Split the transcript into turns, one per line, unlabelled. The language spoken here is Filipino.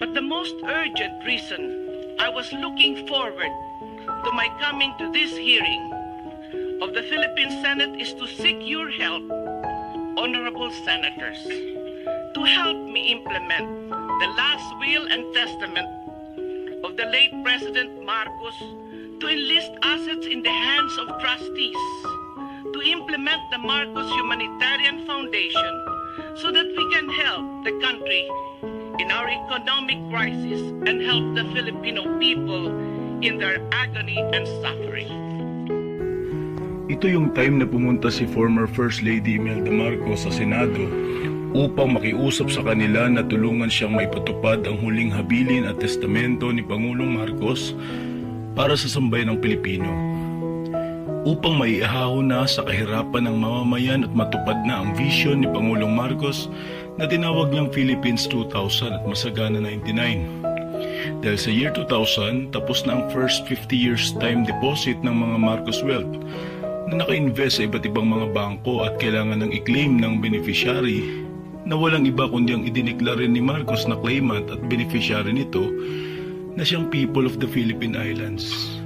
But the most urgent reason I was looking forward to my coming to this hearing of the Philippine Senate is to seek your help, honorable senators, to help me implement the last will and testament of the late President Marcos to enlist assets in the hands of trustees to implement the Marcos Humanitarian Foundation so that we can help the country in our economic crisis and help the Filipino people in their agony and suffering.
Ito yung time na pumunta si former First Lady Imelda Marcos sa Senado upang makiusap sa kanila na tulungan siyang maipatupad ang huling habilin at testamento ni Pangulong Marcos para sa sambayan ng Pilipino, upang maiahahon na sa kahirapan ng mamamayan at matupad na ang vision ni Pangulong Marcos na tinawag niyang Philippines 2000 at Masagana 99. Dahil sa year 2000, tapos na ang first 50 years time deposit ng mga Marcos Wealth na naka-invest sa iba't ibang mga bangko at kailangan ng i-claim ng beneficiary na walang iba kundi ang idineklara ni Marcos na claimant at beneficiary nito na siyang people of the Philippine Islands.